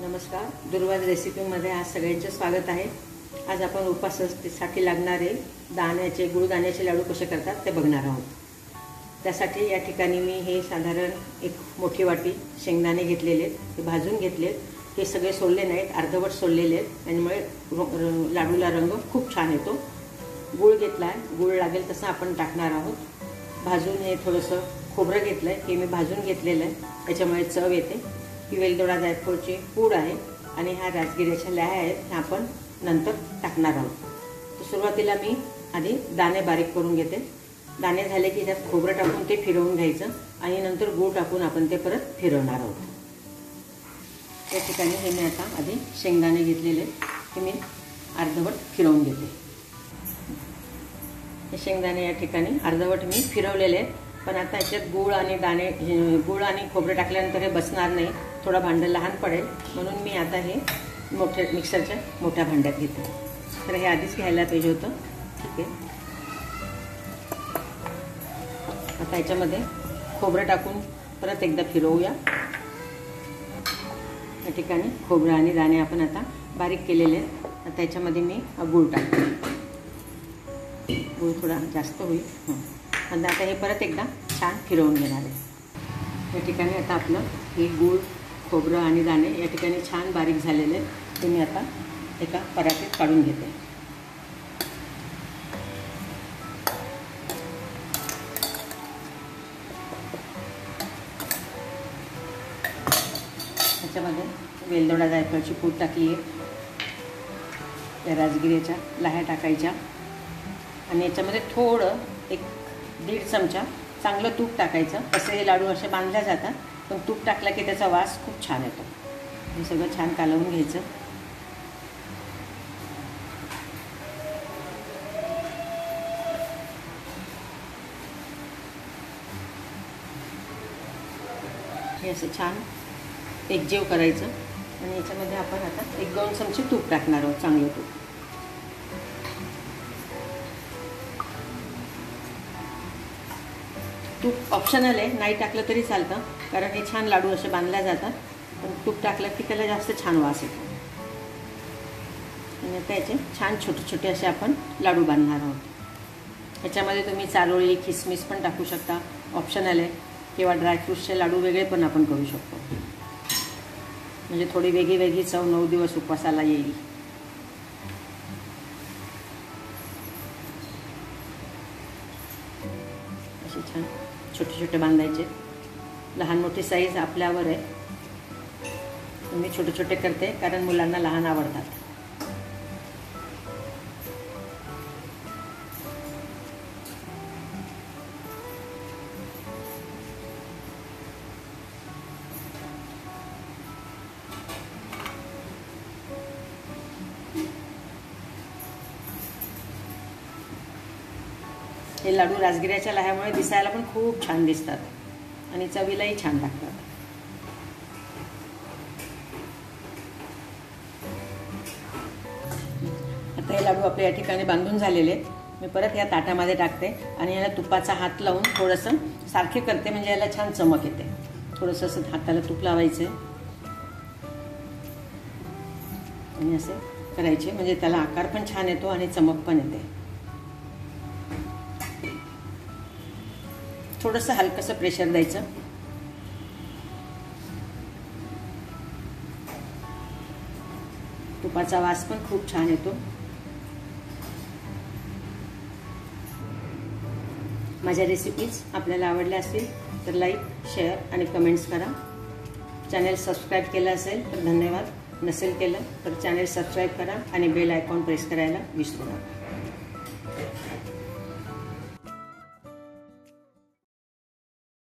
नमस्कार, दुर्वाज रेसिपीमध्ये आज सगळ्यांचे स्वागत आहे। आज आपण उपासासाठी लागणारे दाण्याचे गुळदाण्याचे लाडू कसे करतात ते बघणार आहोत। त्यासाठी या ठिकाणी मी हे साधारण एक मोठी वाटी शेंगदाणे घेतलेले आहेत, ते भाजून घेतलेत। हे सगळे सोलले नाहीत, अर्धवट सोललेले आहेत, त्यामुळे लाडूला रंग खूप छान येतो। गुळ घेतलाय, गुळ लागेल तसं आपण टाकणार आहोत। भाजून हे थोडंसं खोबरं घेतलंय, हे मी भाजून घेतलेलं आहे, त्याच्यामुळे चव येते। ही वेलदोडा जायफळची पूड आहे आणि ह्या राजगिऱ्याच्या लाह्या आहेत, ह्या आपण नंतर टाकणार आहोत। तर सुरुवातीला मी आधी दाणे बारीक करून घेते। दाणे झाले की त्यात खोबरं टाकून ते फिरवून घ्यायचं आणि नंतर गूळ टाकून आपण ते परत फिरवणार आहोत। या ठिकाणी हे मी आता आधी शेंगदाणे घेतलेले, हे मी अर्धवट फिरवून घेते। हे शेंगदाणे या ठिकाणी अर्धवट मी फिरवलेले आहेत, पण आता याच्यात गूळ आणि खोबरं टाकल्यानंतर हे बसणार नाही, थोडा भांडं लहान पडेल, म्हणून मी आता हे मोठ्या मिक्सरच्या मोठ्या भांड्यात घेते। तर हे आधीच घ्यायला पाहिजे होतं, ठीक आहे। आता याच्यामध्ये खोबरं टाकून परत एकदा फिरवूया। या ठिकाणी खोबरं आणि दाणे आपण आता बारीक केलेले आहेत। आता याच्यामध्ये मी गूळ टाकते, गूळ थोडा जास्त होईल। आणि आता हे परत एकदा छान फिरवून घेणार आहे। या ठिकाणी आता आपलं हे गूळ, खोबरं आणि दाणे या ठिकाणी छान बारीक झालेले आहेत, ते मी आता एका परातीत काढून घेते। त्याच्यामध्ये वेलदोडा जायफळची पूड टाकली आहे, त्या राजगिऱ्याच्या लाह्या टाकायच्या आणि याच्यामध्ये थोडं एक 1.5 चमचा चांगलं तूप टाकायचं। तसे हे लाडू असे बांधल्या जातात, पण तूप टाकला की त्याचा वास खूप छान येतो। हे सगळं छान कालवून घ्यायचं। हे असं छान एकजीव करायचं आणि याच्यामध्ये आपण आता 1-2 चमचे तूप टाकणार आहोत, चांगलं तूप। तूप ऑप्शनल आहे, नाही टाकलं तरी चालतं, कारण हे छान लाडू असे बांधल्या जातात, पण तूप टाकलं की त्याला जास्त छान वास येतो। आणि आता याचे छान छोटे छोटे असे आपण लाडू बांधणार आहोत। याच्यामध्ये तुम्ही चारोळी, किसमिस पण टाकू शकता, ऑप्शनल आहे, किंवा ड्रायफ्रूट्सचे लाडू वेगळे पण आपण करू शकतो, म्हणजे थोडी वेगळी चव 9 दिवस उपवासाला येईल। असे छान छोटे छोटे बांधायचे, लहान मोठी साईज आपल्यावर आहे। मी छोटे छोटे करते कारण मुलांना लहान आवडतात। हे लाडू राजगिऱ्याच्या लाह्यामुळे दिसायला पण खूप छान दिसतात आणि चवीलाही छान लागतात। आता हे लाडू आपल्या या ठिकाणी बांधून झालेले आहेत। मी परत या ताटामध्ये टाकते आणि याला तुपाचा हात लावून थोडंसं सारखे करते, म्हणजे याला छान चमक येते। थोडंसं असं हाताला तूप लावायचं आणि असे करायचे, म्हणजे त्याला आकार पण छान येतो आणि चमक पण येते। थोडंसं हलकंसं प्रेशर द्यायचं। तुपाचा वास पण खूप छान येतो। माझ्या रेसिपीज आपल्याला आवडल्या असतील तर लाईक, शेअर आणि कमेंट्स करा। चॅनल सबस्क्राईब केलं असेल तर धन्यवाद, नसेल केलं तर चॅनल सबस्क्राईब करा आणि बेल आयकॉन प्रेस करायला विसरू नका।